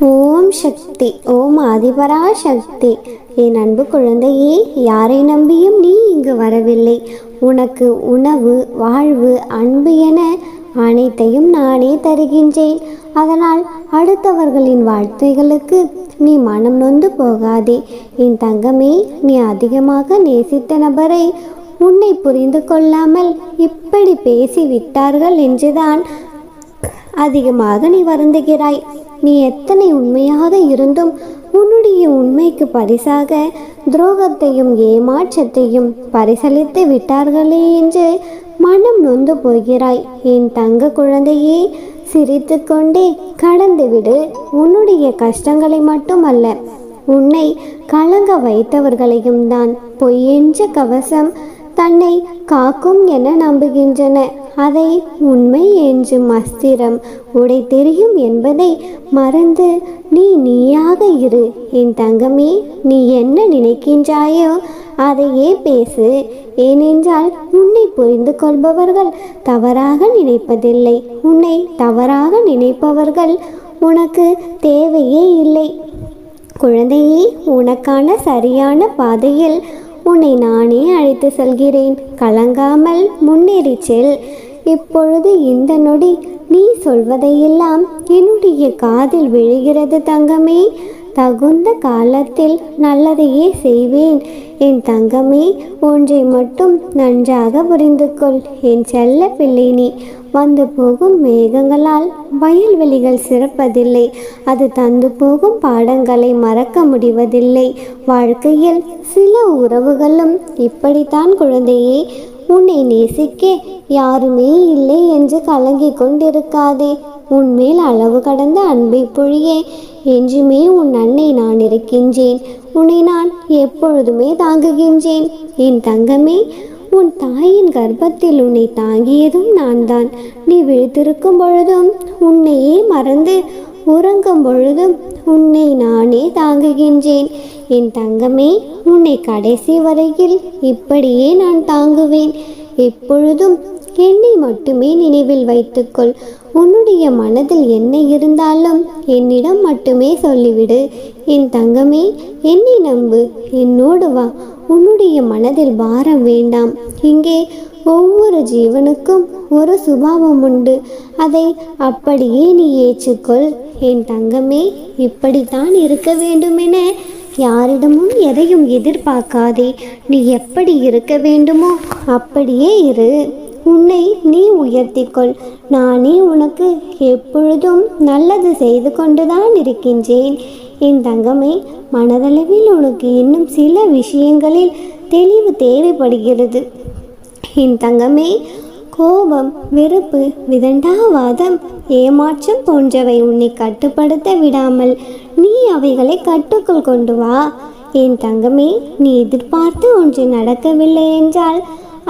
ஓம் சக்தி. ஓம் ஆதிபரா சக்தி. என் அன்பு குழந்தையே, யாரை நம்பியும் நீ இங்கு வரவில்லை. உனக்கு உணவு, வாழ்வு, அன்பு என அனைத்தையும் நானே தருகின்றேன். அதனால் அடுத்தவர்களின் வார்த்தைகளுக்கு நீ மனம் நொந்து போகாதே. என் தங்கமே, நீ அதிகமாக நேசித்த நபரை உன்னை புரிந்து கொள்ளாமல் இப்படி பேசி விட்டார்கள் என்றுதான் அதிகமாக நீ வருந்துகிறாய். நீ எத்தனை உண்மையாக இருந்தும் உன்னுடைய உண்மைக்கு பரிசாக துரோகத்தையும் ஏமாற்றத்தையும் பரிசளித்து விட்டார்களே என்று மனம் நொந்து போகிறாய். என் தங்க குழந்தையே, சிரித்து கொண்டே கடந்துவிடு. உன்னுடைய கஷ்டங்களை மட்டுமல்ல, உன்னை கலங்க வைத்தவர்களையும் தான் பொய்யென்ற கவசம் தன்னை காக்கும் என நம்புகின்றன. அதை உண்மை என்று மஸ்திரம் உடை தெரியும் என்பதை மறந்து நீயாக இரு. என் தங்கமே, நீ என்ன நினைக்கின்றாயோ அதையே பேசு. ஏனென்றால் உன்னை புரிந்து கொள்பவர்கள் தவறாக நினைப்பதில்லை. உன்னை தவறாக நினைப்பவர்கள் உனக்கு தேவையே இல்லை. குழந்தையே, உனக்கான சரியான பாதையில் உன்னை நானே அழைத்து செல்கிறேன். கலங்காமல் முன்னேறி செல். இப்பொழுது இந்த நொடி நீ சொல்வதையெல்லாம் என்னுடைய காதில் விழுகிறது தங்கமே. தகுந்த காலத்தில் நல்லதையே செய்வேன். என் தங்கமே, ஒன்றை மட்டும் நன்றாக புரிந்து கொள். என் செல்ல பிள்ளை, நீ வந்து போகும் மேகங்களால் வயல்வெளிகள் சிறப்பதில்லை. அது தந்து போகும் பாடங்களை மறக்க முடிவதில்லை. வாழ்க்கையில் சில உறவுகளும் இப்படித்தான் குழந்தையே. உன்னை நேசிக்க யாருமே இல்லை என்று கலங்கிக் கொண்டிருக்காதே. உன்மேல் அளவு கடந்த அன்பை பொழிய என்றுமே உன் அன்னை நான் இருக்கின்றேன். உன்னை நான் எப்பொழுதுமே தாங்குகின்றேன். என் தங்கமே, உன் தாயின் கர்ப்பத்தில் உன்னை தாங்கியதும் நான் தான். நீ விழித்திருக்கும் பொழுதும் உன்னையே மறந்து உறங்கும் பொழுதும் உன்னை நானே தாங்குகின்றேன். என் தங்கமே, உன்னை கடைசி வரையில் இப்படியே நான் தாங்குவேன். எப்பொழுதும் என்னை மட்டுமே நினைவில் வைத்துக்கொள். உன்னுடைய மனதில் என்ன இருந்தாலும் என்னிடம் மட்டுமே சொல்லிவிடு. என் தங்கமே, என்னை நம்பு. என்னோடு வா. உன்னுடைய மனதில் பாரம் வேண்டாம். இங்கே ஒவ்வொரு ஜீவனுக்கும் ஒரு சுபாவம் உண்டு. அதை அப்படியே நீ ஏற்றுக்கொள். என் தங்கமே, இப்படித்தான் இருக்க வேண்டுமென யாரிடமும் எதையும் எதிர்பார்க்காதே. நீ எப்படி இருக்க வேண்டுமோ அப்படியே இரு. உன்னை நீ உயர்த்திக்கொள். நானே உனக்கு எப்பொழுதும் நல்லது செய்து கொண்டுதான் இருக்கின்றேன். என் தங்கமே, மனதளவில் உனக்கு இன்னும் சில விஷயங்களில் தெளிவு தேவைப்படுகிறது. என் தங்கமே, கோபம், வெறுப்பு, விதண்டாவாதம், ஏமாற்றம் போன்றவை உன்னை கட்டுப்படுத்த விடாமல் நீ அவைகளை கட்டுக்குள் கொண்டு வா. என் தங்கமே, நீ எதிர்பார்த்து ஒன்று நடக்கவில்லை என்றால்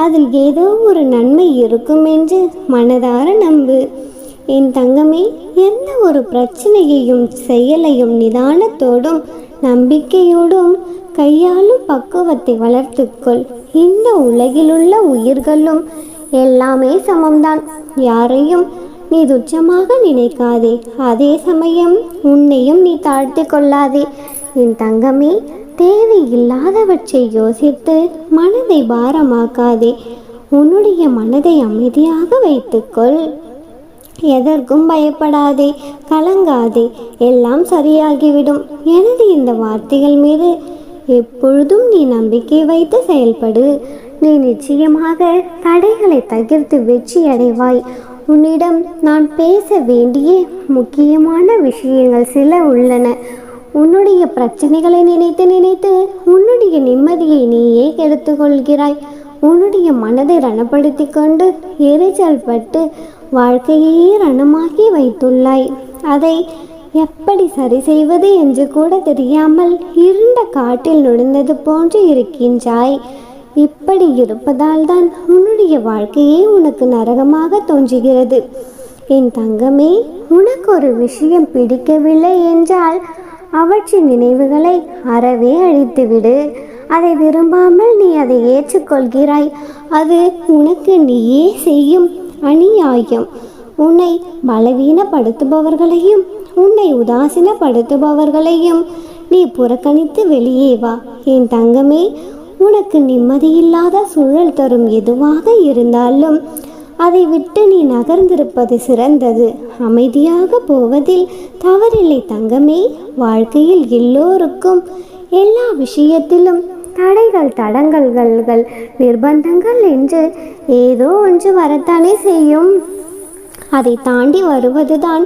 அதில் ஏதோ ஒரு நன்மை இருக்கும் என்று மனதார நம்பு. என் தங்கமே, எந்த ஒரு பிரச்சனையையும் செயலையும் நிதானத்தோடும் நம்பிக்கையோடும் கையாளும் பக்குவத்தை வளர்த்துக்கொள். இந்த உலகிலுள்ள உயிர்களும் எல்லாமே சமம்தான். யாரையும் நீ துச்சமாக நினைக்காதே. அதே சமயம் உன்னையும் நீ தாழ்த்தி கொள்ளாதே. என் தங்கமே, தேவையில்லாதவற்றை யோசித்து மனதை பாரமாக்காதே. உன்னுடைய மனதை அமைதியாக வைத்துக்கொள். எதற்கும் பயப்படாதே, கலங்காதே. எல்லாம் சரியாகிவிடும். எனது இந்த வார்த்தைகள் மீது எப்பொழுதும் நீ நம்பிக்கை வைத்து செயல்படு. நீ நிச்சயமாக தடைகளை தகர்த்து வெற்றி அடைவாய். உன்னிடம் நான் பேச வேண்டிய முக்கியமான விஷயங்கள் சில உள்ளன. உன்னுடைய பிரச்சனைகளை நினைத்து நினைத்து உன்னுடைய நிம்மதியை நீயே கெடுத்து கொள்கிறாய். உன்னுடைய மனதை ரணப்படுத்தி கொண்டு எரிச்சல் பட்டு வாழ்க்கையே ரணமாக்கி வைத்துள்ளாய். அதை எப்படி சரி செய்வது என்று கூட தெரியாமல் இருண்ட காட்டில் நுழைந்தது போன்று இருக்கின்றாய். இப்படி இருப்பதால் தான் உன்னுடைய வாழ்க்கையே உனக்கு நரகமாக தோன்றுகிறது. என் தங்கமே, உனக்கு ஒரு விஷயம் பிடிக்கவில்லை என்றால் அவற்றின் நினைவுகளை அறவே அழித்துவிடு. அதை விரும்பாமல் நீ அதை ஏற்றுக்கொள்கிறாய். அது உனக்கு நீயே செய்யும் அநியாயம். உன்னை பலவீனப்படுத்துபவர்களையும் உன்னை உதாசீனப்படுத்துபவர்களையும் நீ புறக்கணித்து வெளியே வா. என் தங்கமே, உனக்கு நிம்மதியில்லாத சூழல் தரும் எதுவாக இருந்தாலும் அதை விட்டு நீ நகர்ந்திருப்பது சிறந்தது. அமைதியாக போவதில் தவறில்லை தங்கமே. வாழ்க்கையில் எல்லோருக்கும் எல்லா விஷயத்திலும் தடைகள், தடங்கல்கள், நிர்பந்தங்கள் என்று ஏதோ ஒன்று வரத்தானே செய்யும். அதை தாண்டி வருவதுதான்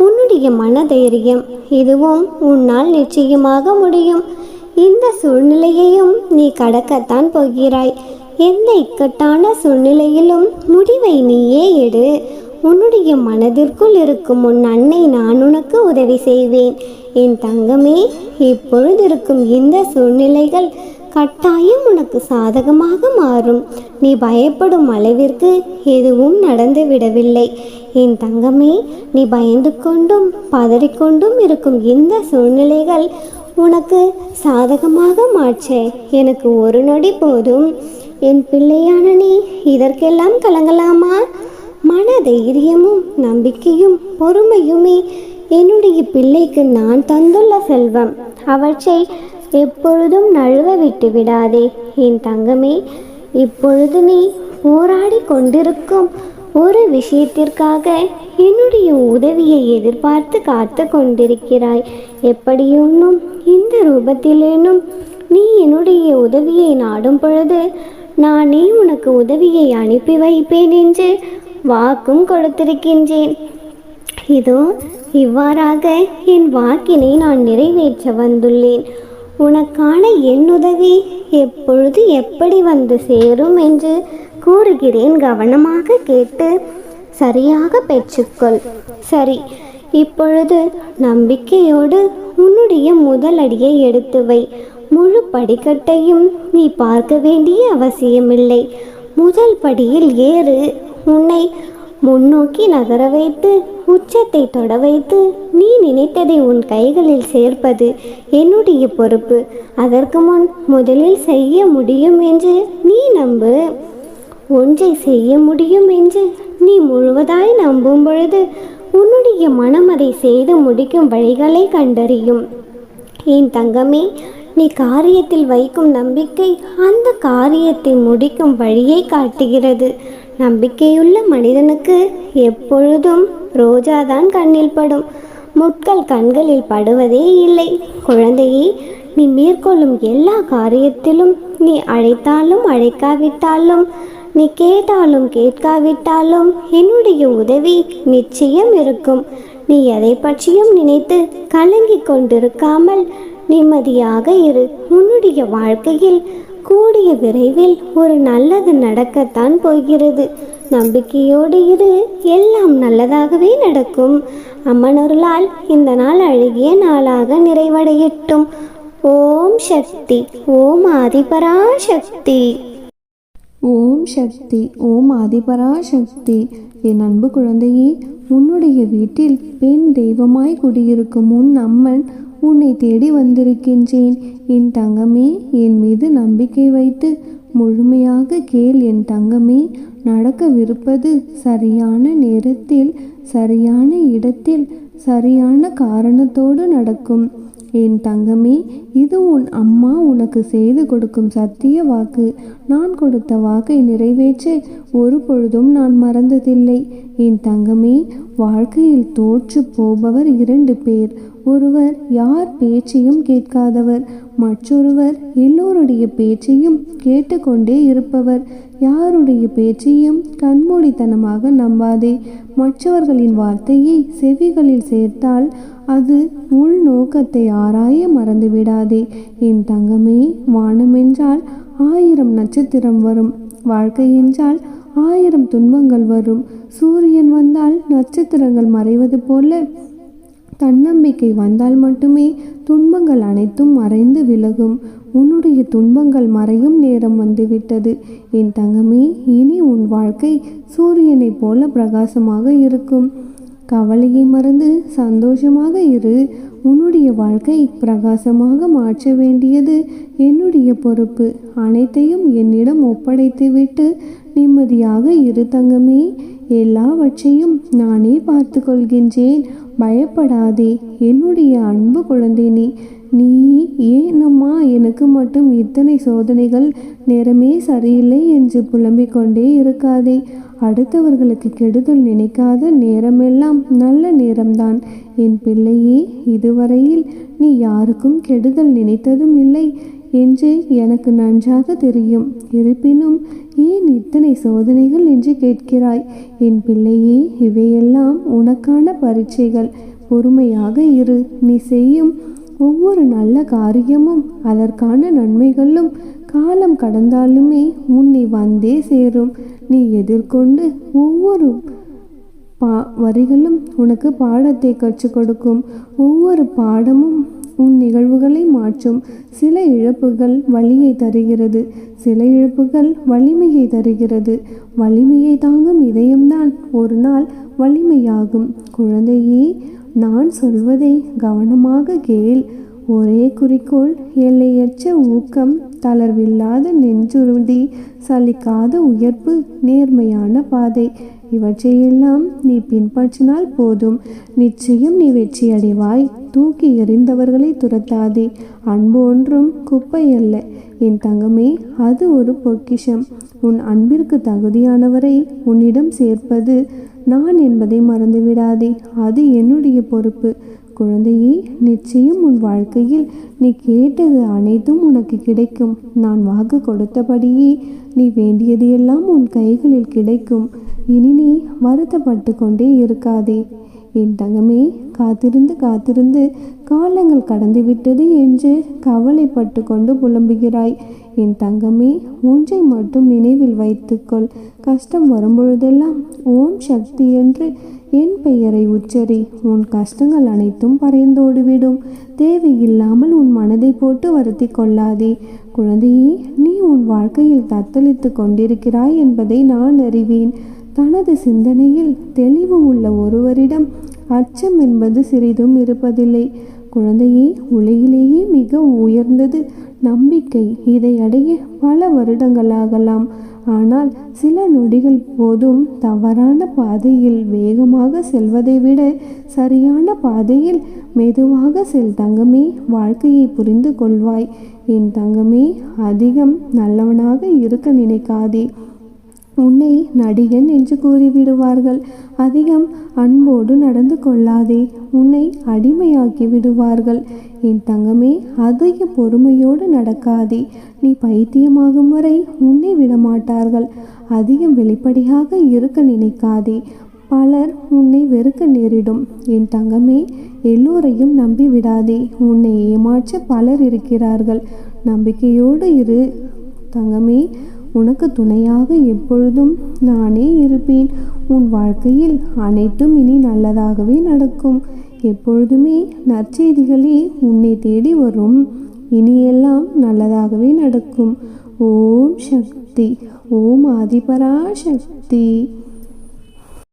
உன்னுடைய மனதைரியம். இதுவும் உன்னால் நிச்சயமாக முடியும். இந்த சூழ்நிலையையும் நீ கடக்கத்தான் போகிறாய். எந்த இக்கட்டான சூழ்நிலையிலும் முடிவை நீயே எடு. உன்னுடைய மனதிற்குள் இருக்கும் உன் அன்னை நான் உனக்கு உதவி செய்வேன். என் தங்கமே, இப்பொழுது இருக்கும் இந்த சூழ்நிலைகள் கட்டாயம் உனக்கு சாதகமாக மாறும். நீ பயப்படும் அளவிற்கு எதுவும் நடந்து விடவில்லை. என் தங்கமே, நீ பயந்து கொண்டும் பதறிக்கொண்டும் இருக்கும் இந்த சூழ்நிலைகள் உனக்கு சாதகமாக மாற்ற எனக்கு ஒரு நொடி போதும். என் பிள்ளையான நீ இதற்கெல்லாம் கலங்கலாமா? மன தைரியமும் நம்பிக்கையும் பொறுமையுமே என்னுடைய பிள்ளைக்கு நான் தந்துள்ள செல்வம். அவற்றை எப்பொழுதும் நழுவ விட்டு விடாதே. என் தங்கமே, இப்பொழுது நீ போராடி கொண்டிருக்கும் ஒரு விஷயத்திற்காக என்னுடைய உதவியை எதிர்பார்த்து காத்து கொண்டிருக்கிறாய். எப்படியொன்னும் இந்த ரூபத்திலேனும் நீ என்னுடைய உதவியை நாடும் பொழுது நானே உனக்கு உதவியை அனுப்பி வைப்பேன் என்று வாக்கும் கொடுத்திருக்கின்றேன். இதோ இவ்வாறாக என் வாக்கினை நான் நிறைவேற்ற வந்துள்ளேன். உனக்கான என் உதவி எப்பொழுது எப்படி வந்து சேரும் என்று கூறுகிறேன். கவனமாக கேட்டு சரியாக பெற்றுக்கொள். சரி, இப்பொழுது நம்பிக்கையோடு உன்னுடைய முதல் அடியை எடுத்து வை. முழு படிக்கட்டையும் நீ பார்க்க வேண்டிய அவசியமில்லை. முதல் படியில் ஏறு. உன்னை முன்னோக்கி நகர வைத்து உச்சத்தை தொட வைத்து நீ நினைத்ததை உன் கைகளில் சேர்ப்பது என்னுடைய பொறுப்பு. அதற்கு முன் முதலில் செய்ய முடியும் என்று நீ நம்பு. ஒன்றை செய்ய முடியும் என்று நீ முழுவதாய் நம்பும் பொழுது உன்னுடைய மனம் அதை செய்து முடிக்கும் வழிகளை கண்டறியும். என் தங்கமே, நீ காரியத்தில் வைக்கும் நம்பிக்கை அந்த காரியத்தை முடிக்கும் வழியை காட்டுகிறது. நம்பிக்கையுள்ள மனிதனுக்கு எப்பொழுதும் ரோஜாதான் கண்ணில் படும், முட்கள் கண்களில் படுவதே இல்லை. குழந்தையே, நீ மேற்கொள்ளும் எல்லா காரியத்திலும் நீ அழைத்தாலும் அழைக்காவிட்டாலும், நீ கேட்டாலும் கேட்காவிட்டாலும் என்னுடைய உதவி நிச்சயம் இருக்கும். நீ எதை பற்றியும் நினைத்து கலங்கிக் கொண்டிருக்காமல் நிம்மதியாக இரு. உன்னுடைய வாழ்க்கையில் கூடிய விரைவில் ஒரு நல்லது நடக்கத்தான் போகிறது. நம்பிக்கையோடு இரு, எல்லாம் நல்லதாகவே நடக்கும். அம்மனருளால் இந்த நாள் அழகிய நாளாக நிறைவடையட்டும். ஓம் சக்தி. ஓம் ஆதிபராசக்தி. ஓம் சக்தி. ஓம் ஆதிபராசக்தி. என் அன்பு குழந்தையே, உன்னுடைய வீட்டில் பெண் தெய்வமாய் குடியிருக்கும் உன் அம்மன் உன்னை தேடி வந்திருக்கின்றேன். என் தங்கமே, என் மீது நம்பிக்கை வைத்து முழுமையாக கேள். என் தங்கமே, நடக்கவிருப்பது சரியான நேரத்தில், சரியான இடத்தில், சரியான காரணத்தோடு நடக்கும். என் தங்கமே, இது உன் அம்மா உனக்கு செய்து கொடுக்கும் சத்திய வாக்கு. நான் கொடுத்த வாக்கை நிறைவேற்ற ஒரு பொழுதும் நான் மறந்ததில்லை. என் தங்கமே, வாழ்க்கையில் தோற்று போபவர் 2 பேர். ஒருவர் யார் பேச்சையும் கேட்காதவர், மற்றொருவர் எல்லோருடைய பேச்சையும் கேட்டுக்கொண்டே இருப்பவர். யாருடைய பேச்சையும் கண்மூடித்தனமாக நம்பாதே. மற்றவர்களின் வார்த்தையை செவிகளில் சேர்த்தால் அது உள் நோக்கத்தை ஆராய மறந்துவிடாதே. என் தங்கமே, வானம் என்றால் 1000 நட்சத்திரம் வரும். வாழ்க்கை என்றால் 1000 துன்பங்கள் வரும். சூரியன் வந்தால் நட்சத்திரங்கள் மறைவது போல தன்னம்பிக்கை வந்தால் மட்டுமே துன்பங்கள் அனைத்தும் மறைந்து விலகும். உன்னுடைய துன்பங்கள் மறையும் நேரம் வந்துவிட்டது. என் தங்கமே, இனி உன் வாழ்க்கை சூரியனைப் போல பிரகாசமாக இருக்கும். கவலையை மறந்து சந்தோஷமாக இரு. உன்னுடைய வாழ்க்கை பிரகாசமாக மாற்ற வேண்டியது என்னுடைய பொறுப்பு. அனைத்தையும் என்னிடம் ஒப்படைத்துவிட்டு நிம்மதியாக இரு தங்கமே. எல்லாவற்றையும் நானே பார்த்து கொள்கின்றேன். பயப்படாதே என்னுடைய அன்பு குழந்தை. நீ ஏனம்மா எனக்கு மட்டும் இத்தனை சோதனைகள், நேரமே சரியில்லை என்று புலம்பிக் கொண்டே இருக்காதே. அடுத்தவர்களுக்கு கெடுதல் நினைக்காத நேரமெல்லாம் நல்ல நேரம்தான் என் பிள்ளையே. இதுவரையில் நீ யாருக்கும் கெடுதல் நினைத்ததும் இல்லை என்று எனக்கு நன்றாக தெரியும். இருப்பினும் ஏன் இத்தனை சோதனைகள் என்று கேட்கிறாய் என் பிள்ளையே. இவையெல்லாம் உனக்கான பரீட்சைகள். பொறுமையாக இரு. நீ செய்யும் ஒவ்வொரு நல்ல காரியமும் அதற்கான நன்மைகளும் காலம் கடந்தாலுமே உன்னை வந்தே சேரும். நீ எதிர்கொண்டு ஒவ்வொரு வரிகளும் உனக்கு பாடத்தை கற்றுக் கொடுக்கும். ஒவ்வொரு பாடமும் உன் நிகழ்வுகளை மாற்றும். சில இழப்புகள் வலியை தருகிறது, சில இழப்புகள் வலிமையை தருகிறது. வலிமையை தாங்கும் இதயம்தான் ஒரு நாள் வலிமையாகும். குழந்தையே, நான் சொல்வதை கவனமாக கேள். ஒரே குறிக்கோள், எல்லையற்ற ஊக்கம், தளர்வில்லாத நெஞ்சுறுதி, சலிக்காத உயர்வு, நேர்மையான பாதை. இவற்றையெல்லாம் நீ பின்பற்றினால் போதும். நிச்சயம் நீ வெற்றி அடைவாய். தூக்கி எறிந்தவர்களை துரத்தாதே. அன்பு ஒன்றும் குப்பை அல்ல என் தங்கமே, அது ஒரு பொக்கிஷம். உன் அன்பிற்கு தகுதியானவரை உன்னிடம் சேர்ப்பது நான் என்பதை மறந்துவிடாதே. அது என்னுடைய பொறுப்பு. குழந்தையே, நிச்சயம் உன் வாழ்க்கையில் நீ கேட்டது அனைத்தும் உனக்கு கிடைக்கும். நான் வாக்கு கொடுத்தபடியே நீ வேண்டியது எல்லாம் உன் கைகளில் கிடைக்கும். இனி நீ வருத்தப்பட்டு கொண்டே இருக்காதே என் தங்கமே. காத்திருந்து காத்திருந்து காலங்கள் கடந்து விட்டது என்று கவலைப்பட்டு கொண்டு புலம்புகிறாய் என் தங்கமே. ஒன்றை மட்டும் நினைவில் வைத்துக்கொள். கஷ்டம் வரும்பொழுதெல்லாம் ஓம் சக்தி என்று என் பெயரை உச்சரி. உன் கஷ்டங்கள் அனைத்தும் பறைந்தோடிவிடும். தேவையில்லாமல் உன் மனதை போட்டு வருத்தி கொள்ளாதே. குழந்தையே, நீ உன் வாழ்க்கையில் தத்தளித்து கொண்டிருக்கிறாய் என்பதை நான் அறிவேன். தனது சிந்தனையில் தெளிவு உள்ள ஒருவரிடம் அச்சம் என்பது சிறிதும் இருப்பதில்லை. குழந்தையே, உலகிலேயே மிக உயர்ந்தது நம்பிக்கை. இதை அடைய பல வருடங்களாகலாம். ஆனால் சில நொடிகள் போதும். தவறான பாதையில் வேகமாக செல்வதை விட சரியான பாதையில் மெதுவாக செல் தங்கமே. வாழ்க்கையை புரிந்து கொள்வாய் என் தங்கமே. அதிகம் நல்லவனாக இருக்க நினைக்காதே. உன்னை நடிகன் என்று கூறிவிடுவார்கள். அதிகம் அன்போடு நடந்து கொள்ளாதே. உன்னை அடிமையாக்கி விடுவார்கள் என் தங்கமே. அதிக பொறுமையோடு நடக்காதே. நீ பைத்தியமாகும் வரை உன்னை விடமாட்டார்கள். அதிகம் வெளிப்படையாக இருக்க நினைக்காதே. பலர் உன்னை வெறுக்க நேரிடும் என் தங்கமே. எல்லோரையும் நம்பி விடாதே. உன்னை ஏமாற்ற பலர் இருக்கிறார்கள். நம்பிக்கையோடு இரு தங்கமே. உனக்கு துணையாக எப்பொழுதும் நானே இருப்பேன். உன் வாழ்க்கையில் அனைத்தும் இனி நல்லதாகவே நடக்கும். எப்பொழுதுமே நற்செய்திகளே உன்னை தேடி வரும். இனியெல்லாம் நல்லதாகவே நடக்கும். ஓம் சக்தி. ஓம் ஆதிபராசக்தி.